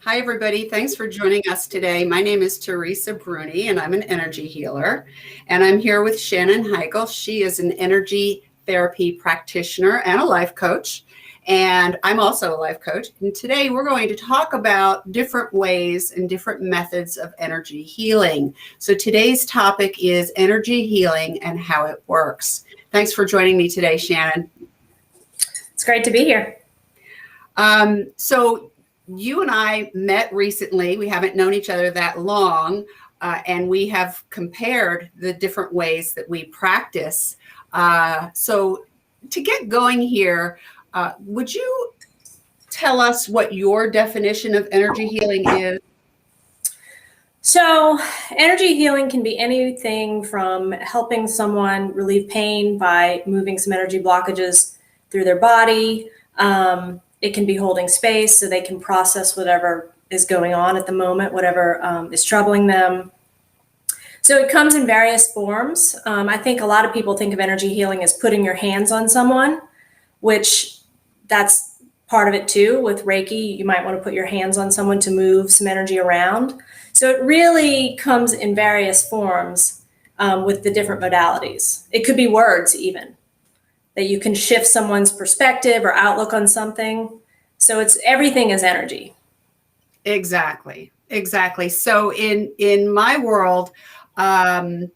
Hi, everybody. Thanks for joining us today. My name is Teresa Bruni, and I'm an energy healer. And I'm here with Shannon Heigle. She is an energy therapy practitioner and a life coach. And I'm also a life coach. And today we're going to talk about different ways and different methods of energy healing. So today's topic is energy healing and how it works. Thanks for joining me today, Shannon. It's great to be here. So you and I met recently. We haven't known each other that long, and we have compared the different ways that we practice. So to get going here, would you tell us what your definition of energy healing is? So energy healing can be anything from helping someone relieve pain by moving some energy blockages through their body. It can be holding space so they can process whatever is going on at the moment, whatever is troubling them. So it comes in various forms. I think a lot of people think of energy healing as putting your hands on someone, which that's part of it too. With Reiki, you might want to put your hands on someone to move some energy around. So it really comes in various forms with the different modalities. It could be words even, that you can shift someone's perspective or outlook on something. So it's everything is energy. Exactly. So in my world, I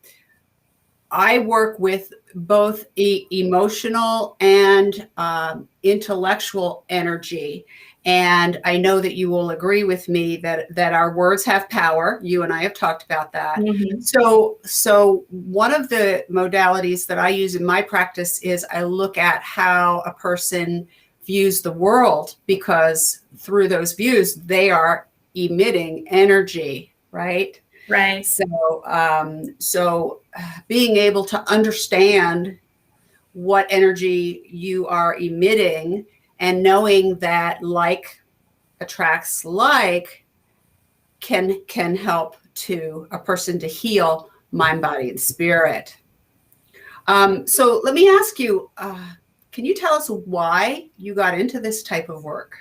work with both emotional and intellectual energy. And I know that you will agree with me that our words have power. You and I have talked about that. Mm-hmm. So one of the modalities that I use in my practice is I look at how a person views the world, because through those views, they are emitting energy, right? Right. So being able to understand what energy you are emitting and knowing that like attracts like can help to a person to heal mind, body, and spirit. So let me ask you, can you tell us why you got into this type of work?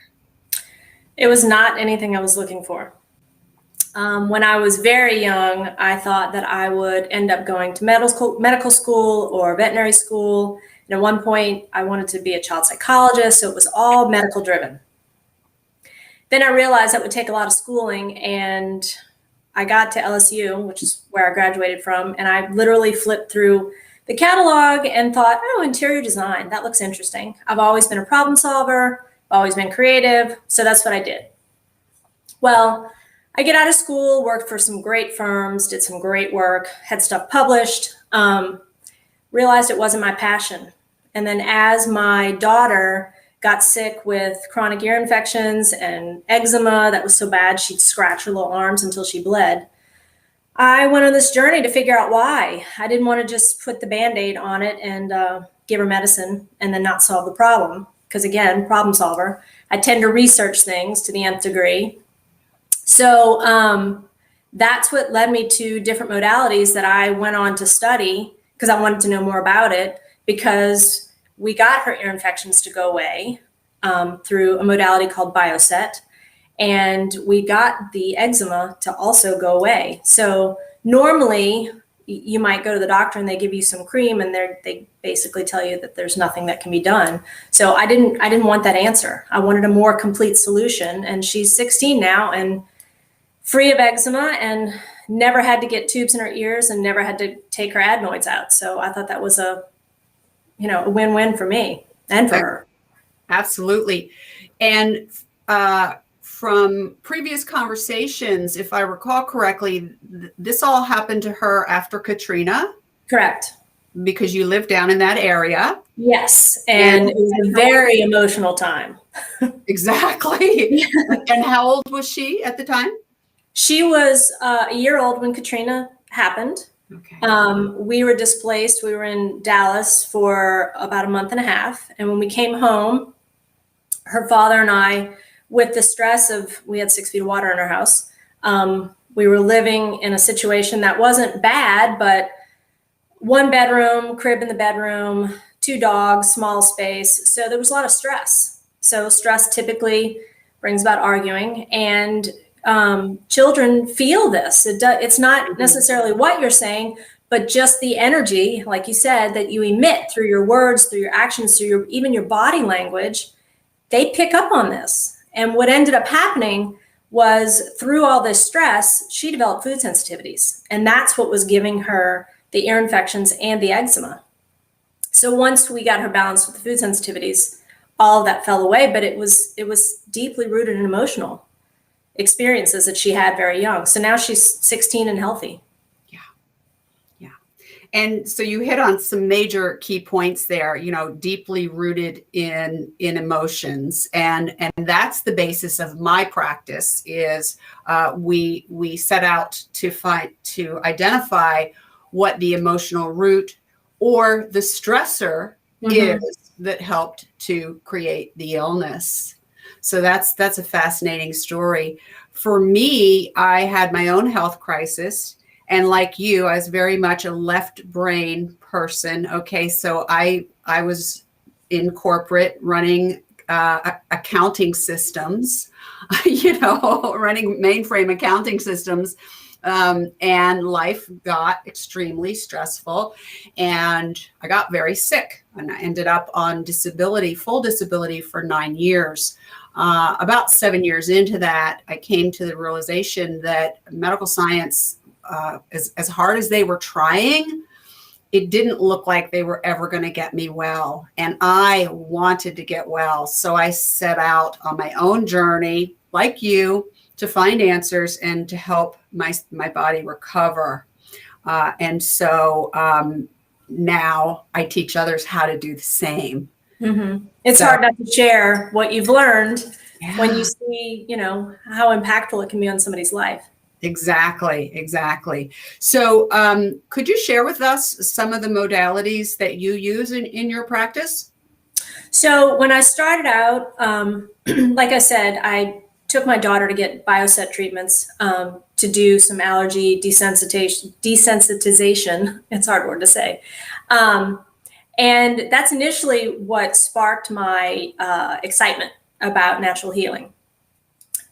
It was not anything I was looking for. When I was very young, I thought that I would end up going to medical school or veterinary school. And at one point, I wanted to be a child psychologist, so it was all medical driven. Then I realized that would take a lot of schooling, and I got to LSU, which is where I graduated from, and I literally flipped through the catalog and thought, oh, interior design, that looks interesting. I've always been a problem solver, always been creative, so that's what I did. Well, I get out of school, worked for some great firms, did some great work, had stuff published, realized it wasn't my passion. And then as my daughter got sick with chronic ear infections and eczema that was so bad she'd scratch her little arms until she bled, I went on this journey to figure out why. I didn't want to just put the Band-Aid on it and give her medicine and then not solve the problem. Because again, problem solver. I tend to research things to the nth degree. So that's what led me to different modalities that I went on to study because I wanted to know more about it, because we got her ear infections to go away through a modality called Bioset, and we got the eczema to also go away. So normally you might go to the doctor and they give you some cream and they basically tell you that there's nothing that can be done. So I didn't want that answer. I wanted a more complete solution, and she's 16 now and free of eczema and never had to get tubes in her ears and never had to take her adenoids out. So I thought that was a win-win for me and for her. Absolutely. And from previous conversations, if I recall correctly, this all happened to her after Katrina. Correct. Because you lived down in that area. Yes. And it was a very emotional time. Exactly. And how old was she at the time? She was a year old when Katrina happened. Okay. We were displaced. We were in Dallas for about a month and a half. And when we came home, her father and I, with the stress of, we had 6 feet of water in our house. We were living in a situation that wasn't bad, but 1 bedroom, crib in the bedroom, 2 dogs, small space. So there was a lot of stress. So stress typically brings about arguing, and children feel this. It's not necessarily what you're saying, but just the energy, like you said, that you emit through your words, through your actions, through even your body language. They pick up on this. And what ended up happening was, through all this stress, she developed food sensitivities. And that's what was giving her the ear infections and the eczema. So once we got her balanced with the food sensitivities, all of that fell away, but it was deeply rooted in emotional experiences that she had very young. So now she's 16 and healthy. Yeah. And so you hit on some major key points there, deeply rooted in emotions. And that's the basis of my practice is we set out to identify what the emotional root or the stressor is that helped to create the illness. So that's a fascinating story. For me, I had my own health crisis. And like you, I was very much a left brain person. Okay, so I was in corporate running accounting systems, running mainframe accounting systems. And life got extremely stressful, and I got very sick, and I ended up on full disability for 9 years. About 7 years into that, I came to the realization that medical science, as hard as they were trying, it didn't look like they were ever going to get me well. And I wanted to get well. So I set out on my own journey, like you, to find answers and to help my body recover. And so now I teach others how to do the same. It's hard not to share what you've learned when you see, how impactful it can be on somebody's life. Exactly. So could you share with us some of the modalities that you use in your practice? So when I started out, like I said, I took my daughter to get bioset treatments to do some allergy desensitization. It's a hard word to say. And that's initially what sparked my excitement about natural healing.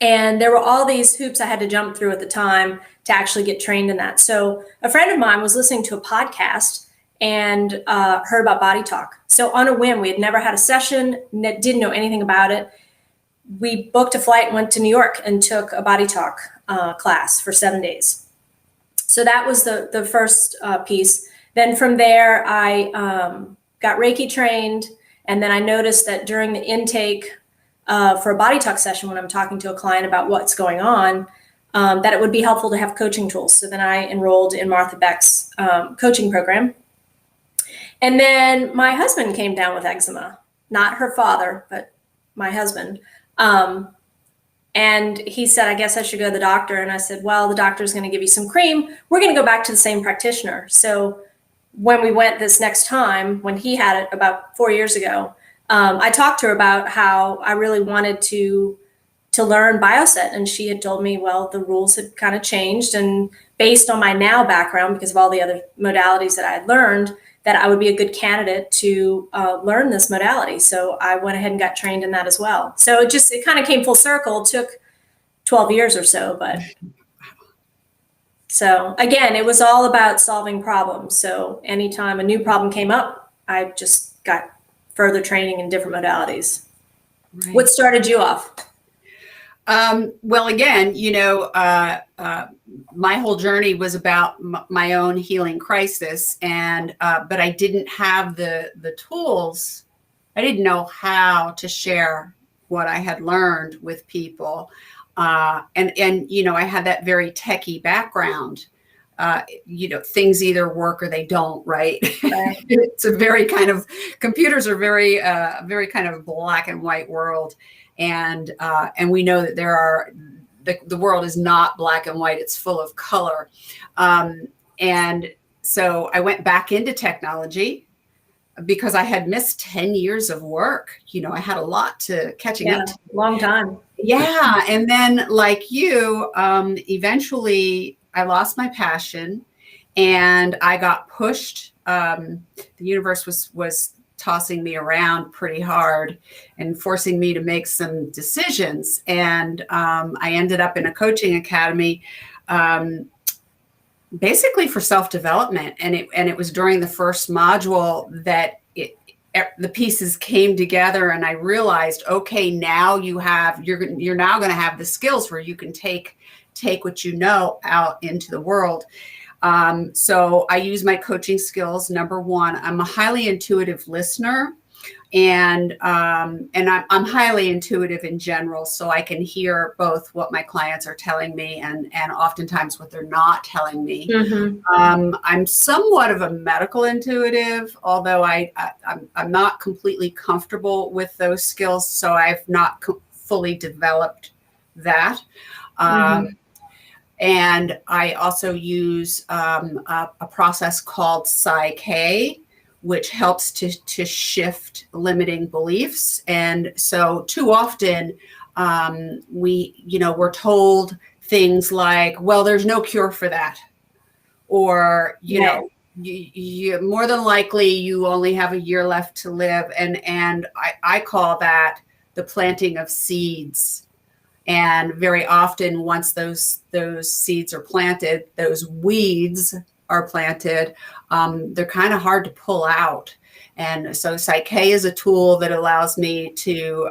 And there were all these hoops I had to jump through at the time to actually get trained in that. So a friend of mine was listening to a podcast and heard about body talk. So on a whim, we had never had a session, didn't know anything about it. We booked a flight and went to New York and took a body talk class for 7 days. So that was the first piece. Then from there, I got Reiki trained. And then I noticed that during the intake for a body talk session, when I'm talking to a client about what's going on, that it would be helpful to have coaching tools. So then I enrolled in Martha Beck's coaching program. And then my husband came down with eczema, not her father, but my husband. And he said, I guess I should go to the doctor. And I said, well, the doctor's going to give you some cream. We're going to go back to the same practitioner. So when we went this next time, when he had it about 4 years ago, I talked to her about how I really wanted to learn bioset. And she had told me, well, the rules had kind of changed. And based on my now background, because of all the other modalities that I had learned, that I would be a good candidate to learn this modality. So I went ahead and got trained in that as well. So it kind of came full circle. It took 12 years or so, but so again, it was all about solving problems. So anytime a new problem came up, I just got further training in different modalities. Right. What started you off? Well, again, my whole journey was about my own healing crisis, and but I didn't have the tools. I didn't know how to share what I had learned with people, and I had that very techie background. Things either work or they don't, right? It's a very kind of, computers are very kind of black and white world. And we know that the world is not black and white. It's full of color. And so I went back into technology because I had missed 10 years of work. I had a lot to catching up to. Long time. Yeah. And then like you, eventually I lost my passion and I got pushed. The universe was tossing me around pretty hard and forcing me to make some decisions. And I ended up in a coaching academy, basically for self-development. And it was during the first module that the pieces came together, and I realized, okay, now you're now going to have the skills where you can take what you know out into the world. So I use my coaching skills. Number one, I'm a highly intuitive listener, and I'm highly intuitive in general. So I can hear both what my clients are telling me and oftentimes what they're not telling me. Mm-hmm. I'm somewhat of a medical intuitive, although I'm not completely comfortable with those skills. So I've not fully developed that. And I also use a process called psych-k, which helps to shift limiting beliefs. And so too often we're told things like, well, there's no cure for that. Or, you more than likely you only have a year left to live. And I call that the planting of seeds. And very often, once those seeds are planted, those weeds are planted, they're kind of hard to pull out. And so psych-k is a tool that allows me to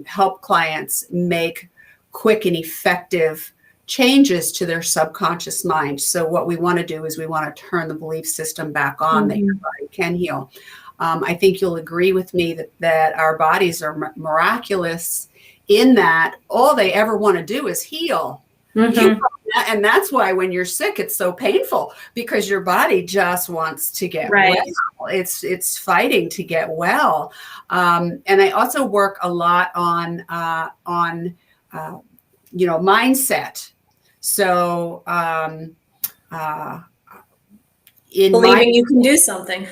help clients make quick and effective changes to their subconscious mind. So what we want to do is we want to turn the belief system back on that your body can heal. I think you'll agree with me that our bodies are miraculous in that all they ever want to do is heal. Mm-hmm. And that's why when you're sick, it's so painful, because your body just wants to get well. It's fighting to get well. And I also work a lot on mindset. So in believing you can do something.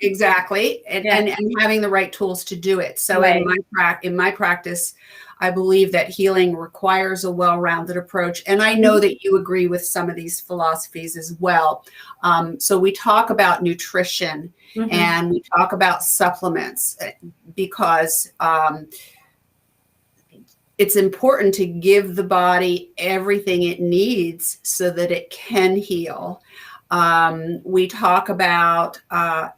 Exactly. And having the right tools to do it. So in my practice, I believe that healing requires a well-rounded approach. And I know that you agree with some of these philosophies as well. So we talk about nutrition and we talk about supplements because it's important to give the body everything it needs so that it can heal. We talk about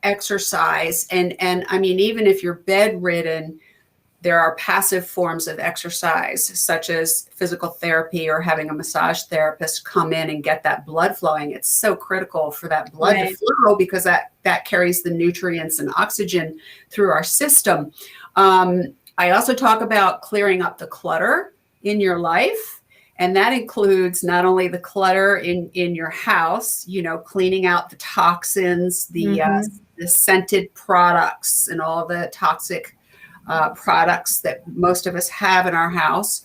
exercise, and I mean, even if you're bedridden, there are passive forms of exercise, such as physical therapy or having a massage therapist come in and get that blood flowing. It's so critical for that blood to flow, because that carries the nutrients and oxygen through our system. I also talk about clearing up the clutter in your life. And that includes not only the clutter in your house, cleaning out the toxins, the scented products and all the toxic products that most of us have in our house,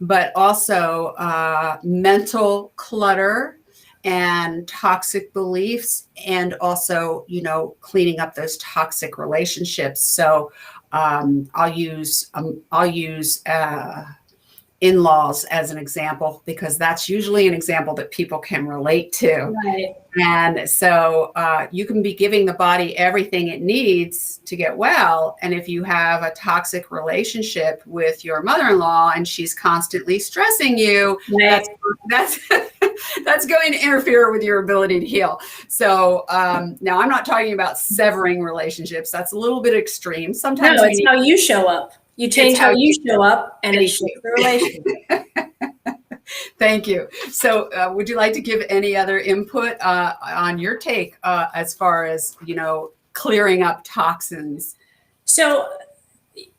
but also mental clutter and toxic beliefs, and also, cleaning up those toxic relationships. So I'll use in-laws as an example, because that's usually an example that people can relate to. Right. And so you can be giving the body everything it needs to get well. And if you have a toxic relationship with your mother-in-law and she's constantly stressing you, that's going to interfere with your ability to heal. So now I'm not talking about severing relationships. That's a little bit extreme. Sometimes it's how you show up. You change how you show up, and it shifts the relationship. Thank you. So would you like to give any other input on your take as far as, clearing up toxins? So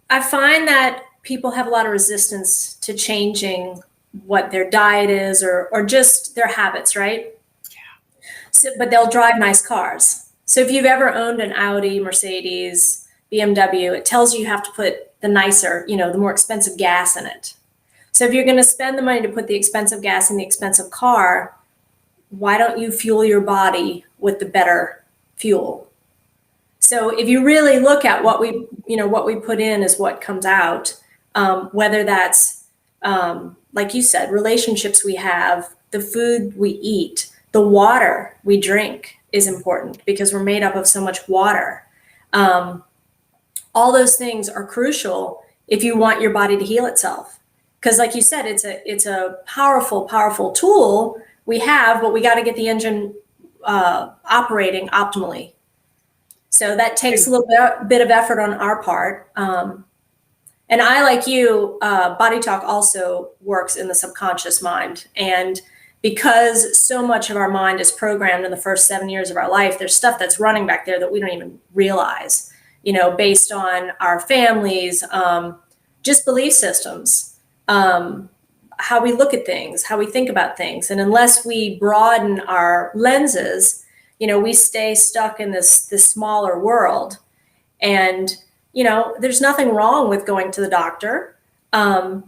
I find that people have a lot of resistance to changing what their diet is or just their habits, right? Yeah. So, but they'll drive nice cars. So if you've ever owned an Audi, Mercedes, BMW, it tells you have to put the nicer, the more expensive gas in it. So if you're going to spend the money to put the expensive gas in the expensive car, why don't you fuel your body with the better fuel? So if you really look at what we put in is what comes out, whether that's, like you said, relationships we have, the food we eat, the water we drink is important, because we're made up of so much water. All those things are crucial if you want your body to heal itself. Because like you said, it's a powerful, powerful tool we have, but we got to get the engine operating optimally. So that takes a little bit of effort on our part. And I, like you, body talk also works in the subconscious mind. And because so much of our mind is programmed in the first 7 years of our life, there's stuff that's running back there that we don't even realize, based on our families, just belief systems, how we look at things, how we think about things. And unless we broaden our lenses, we stay stuck in this smaller world. And, there's nothing wrong with going to the doctor. And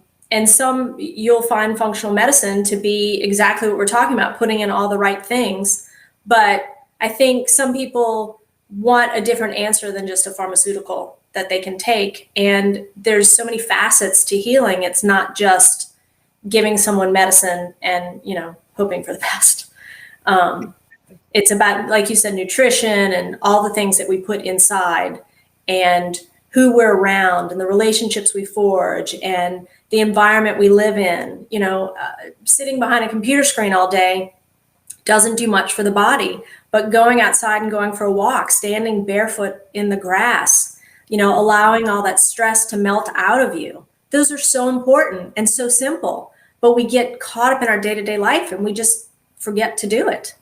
you'll find functional medicine to be exactly what we're talking about, putting in all the right things. But I think some people want a different answer than just a pharmaceutical that they can take. And there's so many facets to healing. It's not just giving someone medicine and, hoping for the best. It's about, like you said, nutrition and all the things that we put inside and who we're around and the relationships we forge and the environment we live in. Sitting behind a computer screen all day doesn't do much for the body, but going outside and going for a walk, standing barefoot in the grass, allowing all that stress to melt out of you. Those are so important and so simple, but we get caught up in our day-to-day life and we just forget to do it.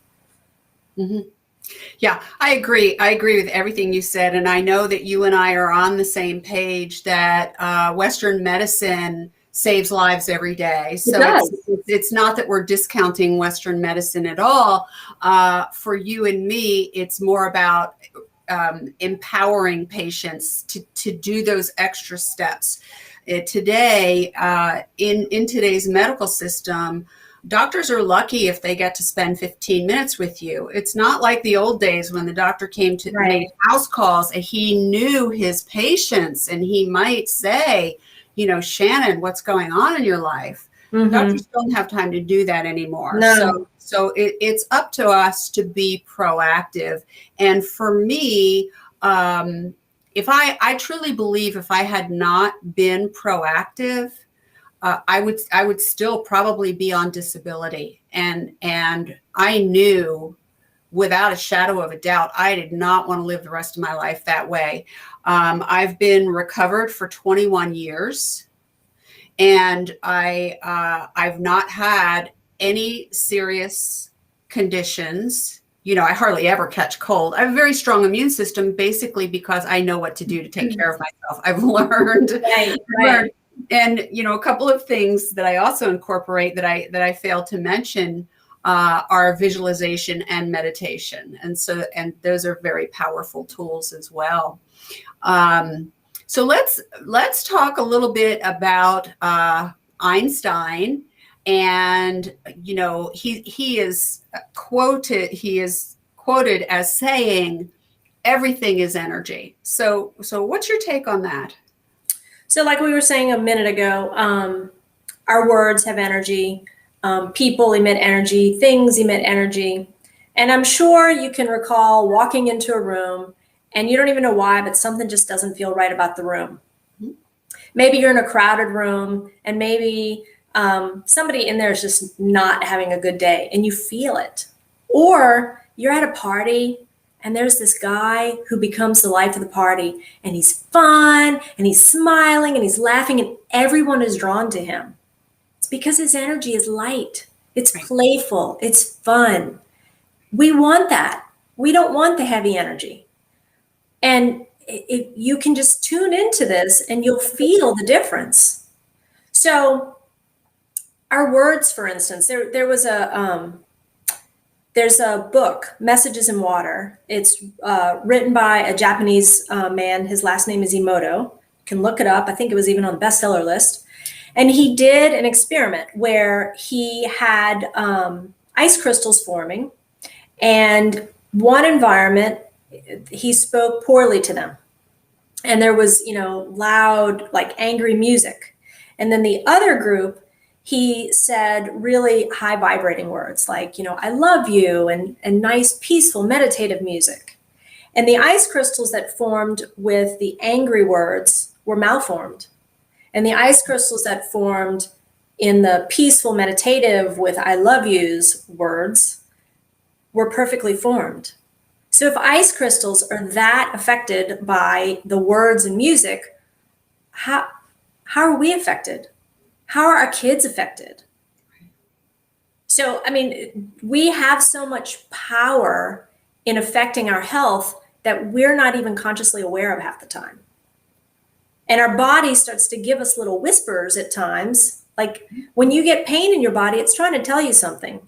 Mm-hmm. Yeah, I agree. I agree with everything you said. And I know that you and I are on the same page that Western medicine saves lives every day. So it's not that we're discounting Western medicine at all. For you and me, it's more about empowering patients to do those extra steps. Today, in today's medical system, doctors are lucky if they get to spend 15 minutes with you. It's not like the old days when the doctor came to make house calls and he knew his patients and he might say, Shannon, what's going on in your life? Mm-hmm. Doctors don't have time to do that anymore. No. So it's up to us to be proactive. And for me, if I truly believe if I had not been proactive, I would still probably be on disability. And I knew without a shadow of a doubt, I did not want to live the rest of my life that way. I've been recovered for 21 years and I've not had any serious conditions. I hardly ever catch cold. I have a very strong immune system, basically because I know what to do to take care of myself. I've learned. Right. And, a couple of things that I also incorporate that I failed to mention are visualization and meditation. And those are very powerful tools as well. So let's talk a little bit about Einstein. And, he is quoted as saying, everything is energy. So what's your take on that? So like we were saying a minute ago, our words have energy, people emit energy, things emit energy. And I'm sure you can recall walking into a room and you don't even know why, but something just doesn't feel right about the room. Mm-hmm. Maybe you're in a crowded room and maybe somebody in there is just not having a good day and you feel it. Or you're at a party and there's this guy who becomes the life of the party and he's fun and he's smiling and he's laughing and everyone is drawn to him. It's because his energy is light. It's playful. It's fun. We want that. We don't want the heavy energy. And you can just tune into this and you'll feel the difference. So our words, for instance, there's a book, Messages in Water. It's written by a Japanese man. His last name is Emoto. You can look it up. I think it was even on the bestseller list. And he did an experiment where he had ice crystals forming. And one environment, he spoke poorly to them. And there was, loud, like angry music. And then the other group, he said really high vibrating words like, I love you and nice, peaceful, meditative music. And the ice crystals that formed with the angry words were malformed. And the ice crystals that formed in the peaceful meditative with I love yous words were perfectly formed. So if ice crystals are that affected by the words and music, how are we affected? How are our kids affected? So, I mean, we have so much power in affecting our health that we're not even consciously aware of half the time. And our body starts to give us little whispers at times. Like when you get pain in your body, it's trying to tell you something.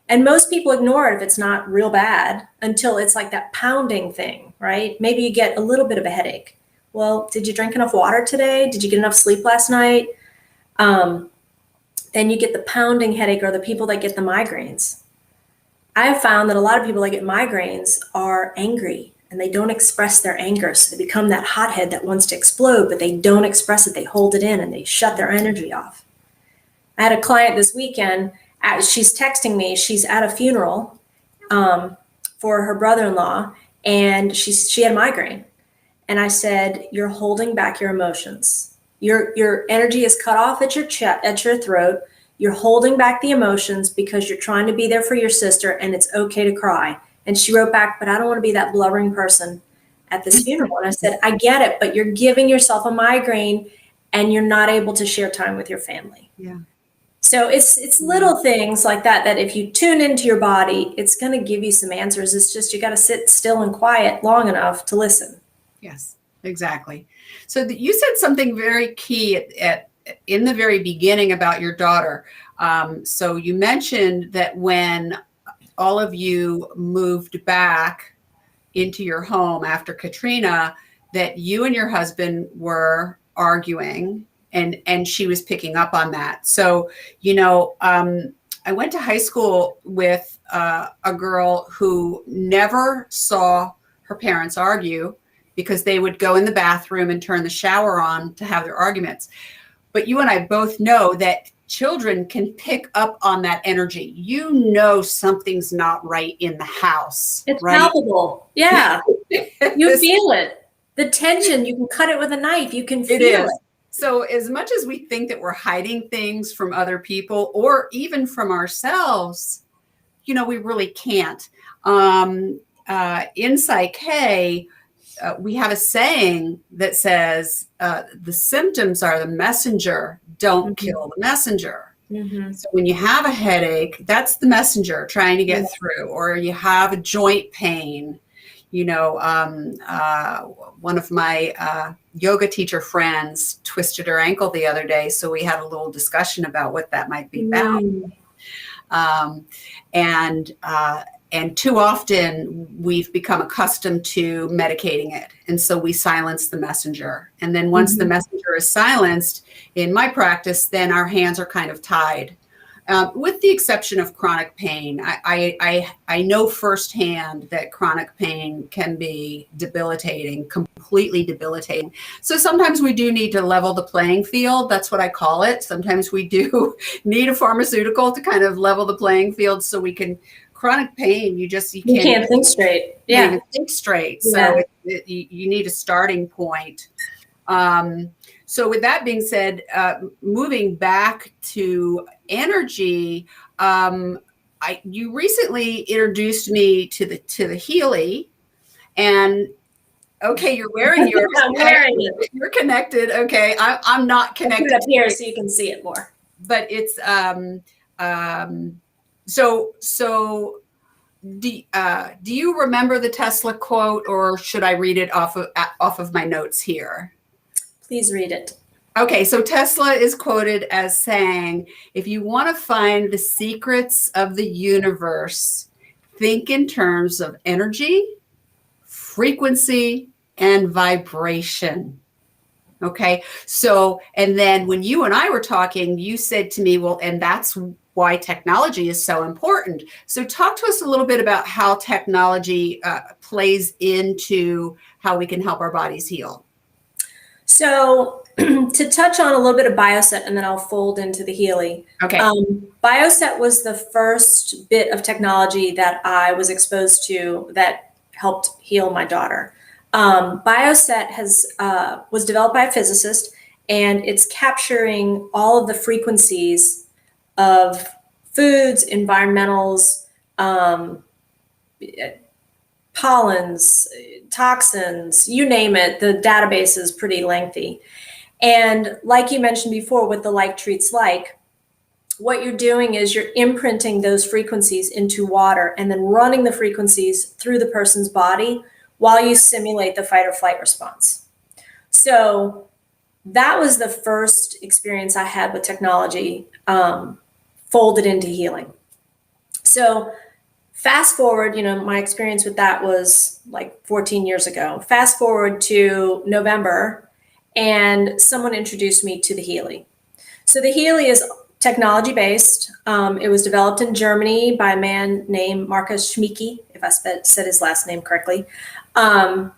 And most people ignore it if it's not real bad until it's like that pounding thing, right? Maybe you get a little bit of a headache. Well, did you drink enough water today? Did you get enough sleep last night? Then you get the pounding headache, or the people that get the migraines. I have found that a lot of people that get migraines are angry and they don't express their anger. So they become that hothead that wants to explode, but they don't express it. They hold it in and they shut their energy off. I had a client this weekend. She's texting me. She's at a funeral for her brother-in-law, and she had a migraine. And I said, "You're holding back your emotions. Your energy is cut off at your chest, at your throat. You're holding back the emotions because you're trying to be there for your sister, and it's okay to cry." And she wrote back, "But I don't want to be that blubbering person at this funeral." And I said, "I get it, but you're giving yourself a migraine, and you're not able to share time with your family." Yeah. So it's little things like that if you tune into your body, it's going to give you some answers. It's just you got to sit still and quiet long enough to listen. Yes, exactly. So you said something very key in the very beginning about your daughter. So you mentioned that when all of you moved back into your home after Katrina, that you and your husband were arguing, and she was picking up on that. So, I went to high school with a girl who never saw her parents argue because they would go in the bathroom and turn the shower on to have their arguments. But you and I both know that children can pick up on that energy. Something's not right in the house. It's right? Palpable. Yeah. You feel it. The tension, you can cut it with a knife. You can feel it. So as much as we think that we're hiding things from other people or even from ourselves, we really can't. In psych-k, we have a saying that says, the symptoms are the messenger, don't kill the messenger. Mm-hmm. So when you have a headache, that's the messenger trying to get through, or you have a joint pain. One of my yoga teacher friends twisted her ankle the other day, so we had a little discussion about what that might be about. And too often we've become accustomed to medicating it. And so we silence the messenger. And then once the messenger is silenced, in my practice, then our hands are kind of tied. With the exception of chronic pain, I know firsthand that chronic pain can be debilitating, completely debilitating. So sometimes we do need to level the playing field. That's what I call it. Sometimes we do need a pharmaceutical to kind of level the playing field so we can. Chronic pain, you can't think straight. Yeah, can't even think straight. So you need a starting point. So with that being said, moving back to energy, you recently introduced me to the Healy, and okay, you're wearing yours. I'm wearing it. You're connected. Okay, I'm not connected. Put it up here so you can see it more. But it's So do you remember the Tesla quote, or should I read it off of my notes here? Please read it. Okay, so Tesla is quoted as saying, "If you want to find the secrets of the universe, think in terms of energy, frequency, and vibration." Okay, so, and then when you and I were talking, you said to me, well, and that's why technology is so important. So talk to us a little bit about how technology plays into how we can help our bodies heal. So to touch on a little bit of Bioset, and then I'll fold into the Healy. Okay. Bioset was the first bit of technology that I was exposed to that helped heal my daughter. Bioset was developed by a physicist, and it's capturing all of the frequencies of foods, environmentals, pollens, toxins, you name it. The database is pretty lengthy. And like you mentioned before, with the like treats like, what you're doing is you're imprinting those frequencies into water and then running the frequencies through the person's body while you simulate the fight or flight response. So that was the first experience I had with technology folded into healing. So fast forward, my experience with that was like 14 years ago. Fast forward to November, and someone introduced me to the Healy. So the Healy is technology-based. It was developed in Germany by a man named Markus Schmiecki, if I said his last name correctly. And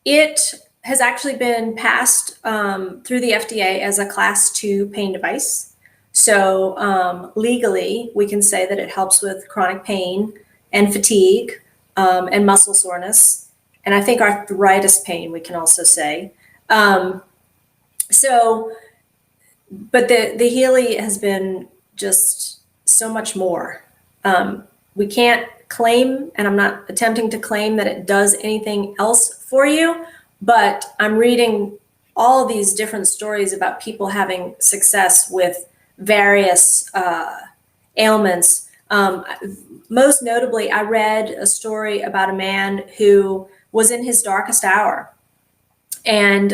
it has actually been passed through the FDA as a Class 2 pain device. So legally, we can say that it helps with chronic pain and fatigue and muscle soreness. And I think arthritis pain, we can also say. But the Healy has been just so much more. We can't claim, and I'm not attempting to claim that it does anything else for you, but I'm reading all these different stories about people having success with various ailments. Most notably, I read a story about a man who was in his darkest hour and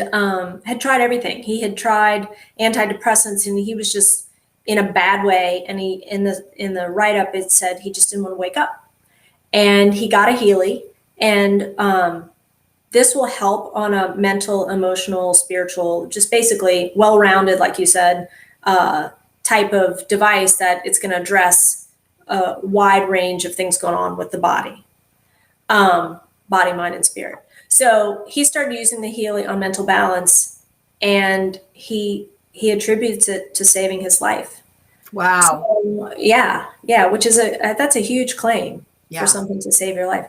had tried everything. He had tried antidepressants, and he was just in a bad way. And he in the write-up, it said he just didn't want to wake up. And he got a Healy, and this will help on a mental, emotional, spiritual, just basically well-rounded, like you said, type of device that it's going to address a wide range of things going on with the body, mind, and spirit. So he started using the Healy on mental balance, and he attributes it to saving his life. Wow. So, yeah, which is that's a huge claim for something to save your life.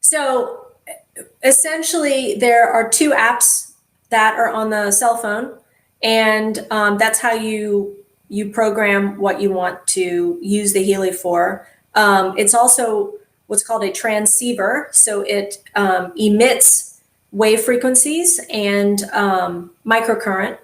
So essentially, there are 2 apps that are on the cell phone, and that's how you program what you want to use the Healy for. It's also what's called a transceiver. So it emits wave frequencies and microcurrent,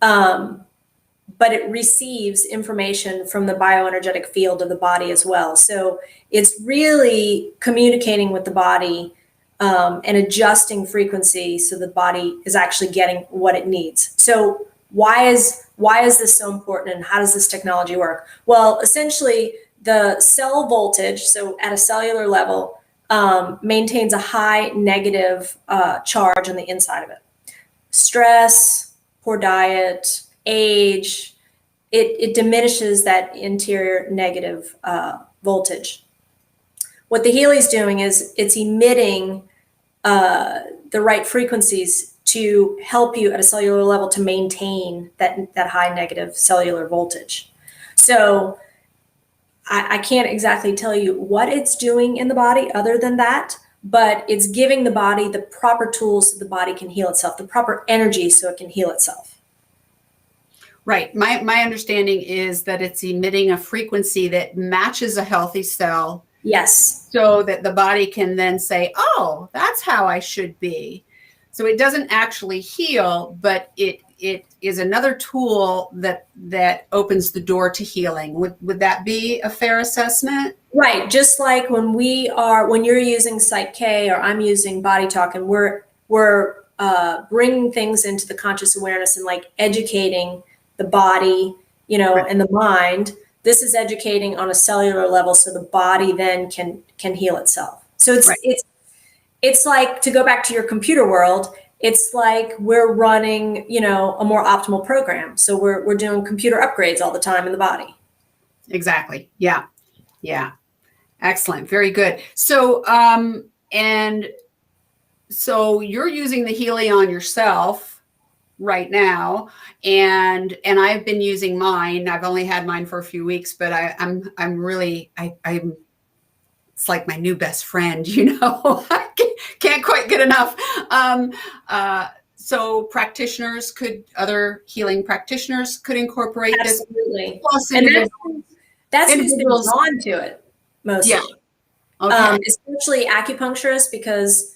but it receives information from the bioenergetic field of the body as well. So it's really communicating with the body and adjusting frequency so the body is actually getting what it needs. So why is this so important, and how does this technology work? Well, essentially, the cell voltage, so at a cellular level, maintains a high negative charge on the inside of it. Stress, poor diet, age, it diminishes that interior negative voltage. What the Healy's doing is it's emitting the right frequencies to help you at a cellular level to maintain that high negative cellular voltage. So I can't exactly tell you what it's doing in the body other than that, but it's giving the body the proper tools so the body can heal itself, the proper energy so it can heal itself. Right. My understanding is that it's emitting a frequency that matches a healthy cell. Yes. So that the body can then say, oh, that's how I should be. So it doesn't actually heal, but it is another tool that opens the door to healing. Would that be a fair assessment? Right. Just like when you're using psych-k or I'm using body talk, and we're bringing things into the conscious awareness and like educating the body, right, and the mind. This is educating on a cellular level, so the body then can heal itself. So it's like, to go back to your computer world, it's like we're running, a more optimal program. So we're doing computer upgrades all the time in the body. Exactly. Yeah. Excellent. Very good. So and so you're using the Healy on yourself right now, and I've been using mine. I've only had mine for a few weeks, but I'm it's like my new best friend, you know. I can't quite get enough. So other healing practitioners could incorporate this. Absolutely. Plus And individuals. that's who's been drawn to it mostly. Yeah. Okay. Especially acupuncturists, because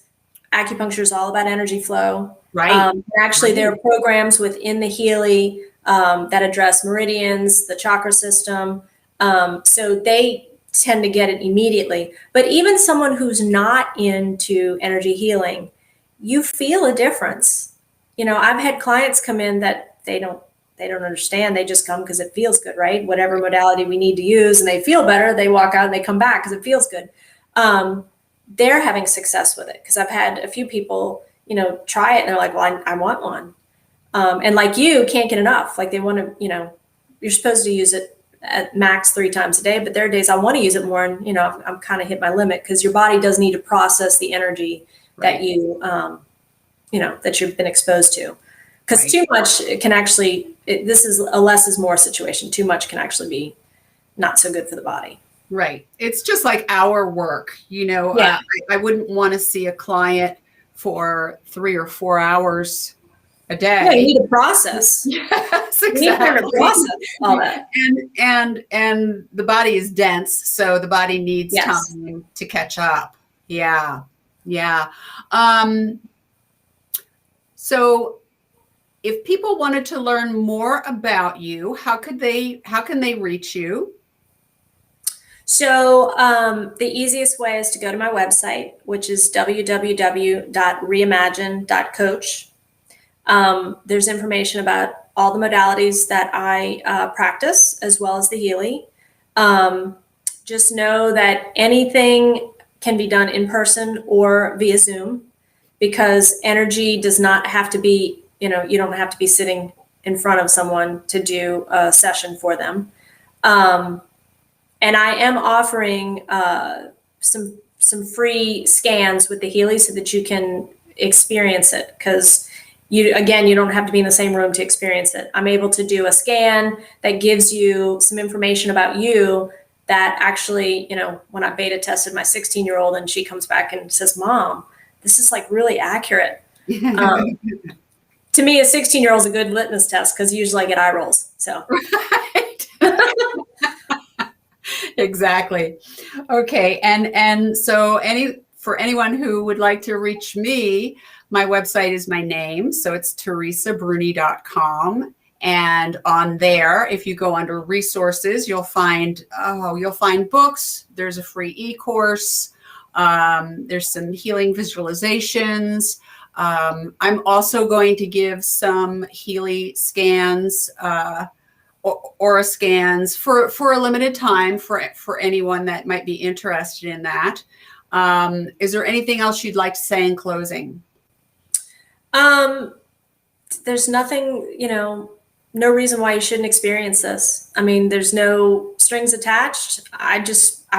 acupuncture is all about energy flow. Right. Actually, there are programs within the Healy that address meridians, the chakra system. So they tend to get it immediately. But even someone who's not into energy healing, you feel a difference. You know, I've had clients come in that they don't understand. They just come because it feels good, right? Whatever modality we need to use, and they feel better. They walk out and they come back because it feels good. They're having success with it, because I've had a few people, you know, try it and they're like, well, I want one. And like you, can't get enough. Like they want to, you know, you're supposed to use it at max 3 times a day, but there are days I want to use it more. And, you know, I'm kind of hit my limit, because your body does need to process the energy that you, you know, that you've been exposed to. Because too much can actually, this is a less is more situation. Too much can actually be not so good for the body. Right. It's just like our work, you know. Yeah. I wouldn't want to see a client for 3 or 4 hours a day. Yeah, you need a process. Yes, exactly. You need to process all that. And the body is dense, so the body needs time to catch up. Yeah. Yeah. So if people wanted to learn more about you, how can they reach you? So the easiest way is to go to my website, which is www.reimagine.coach. There's information about all the modalities that I practice, as well as the Healy. Just know that anything can be done in person or via Zoom, because energy does not have to be, you know, you don't have to be sitting in front of someone to do a session for them. And I am offering some free scans with the Healy so that you can experience it, because you don't have to be in the same room to experience it. I'm able to do a scan that gives you some information about you that actually, you know, when I beta tested my 16-year-old and she comes back and says, Mom, this is like really accurate. To me, a 16-year-old is a good litmus test, because usually I get eye rolls. So. Right. Exactly. Okay. And so for anyone who would like to reach me, my website is my name. So it's teresabruni.com. And on there, if you go under resources, you'll find books. There's a free e-course. There's some healing visualizations. I'm also going to give some Healy scans, aura scans for a limited time for anyone that might be interested in that. Is there anything else you'd like to say in closing? There's nothing, you know, no reason why you shouldn't experience this. I mean, there's no strings attached. I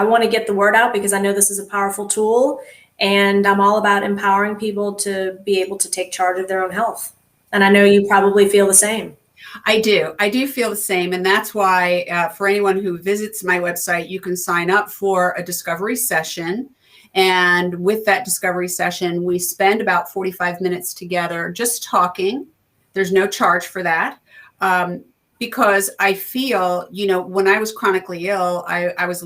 want to get the word out, because I know this is a powerful tool, and I'm all about empowering people to be able to take charge of their own health. And I know you probably feel the same. I do feel the same. And that's why for anyone who visits my website, you can sign up for a discovery session. And with that discovery session, we spend about 45 minutes together just talking. There's no charge for that. Because I feel, you know, when I was chronically ill, I was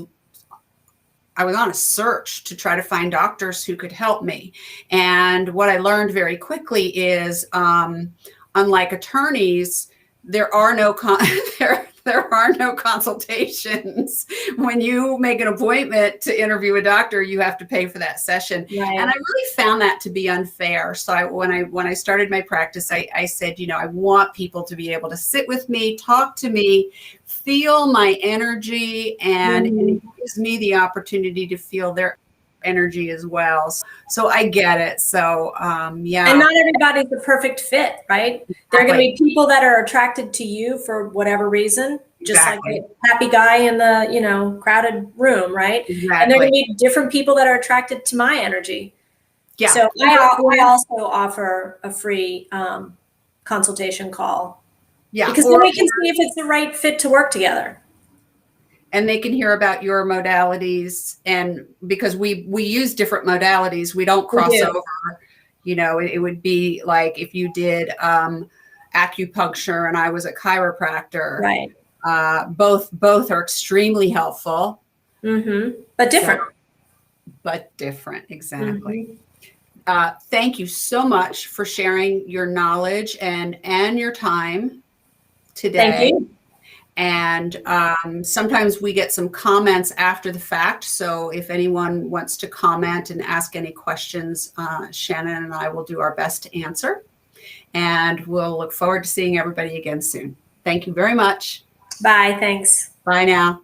on a search to try to find doctors who could help me. And what I learned very quickly is, unlike attorneys, there are no consultations. When you make an appointment to interview a doctor, you have to pay for that session. Right. And I really found that to be unfair. So when I started my practice, I said, you know, I want people to be able to sit with me, talk to me, feel my energy, and it gives me the opportunity to feel their energy as well. So I get it. So yeah. And not everybody's the perfect fit, right? Exactly. There are going to be people that are attracted to you for whatever reason, just like a happy guy in the, you know, crowded room, right? Exactly. And there are going to be different people that are attracted to my energy. Yeah. So I also offer a free consultation call. Yeah. Because then we can see if it's the right fit to work together. and they can hear about your modalities. And because we use different modalities, we don't cross over. You know, it would be like if you did acupuncture and I was a chiropractor. Right. Both are extremely helpful. But different. But different, exactly. Thank you so much for sharing your knowledge and your time today. Thank you. And sometimes we get some comments after the fact. So if anyone wants to comment and ask any questions, Shannon and I will do our best to answer. And we'll look forward to seeing everybody again soon. Thank you very much. Bye. Thanks. Bye now.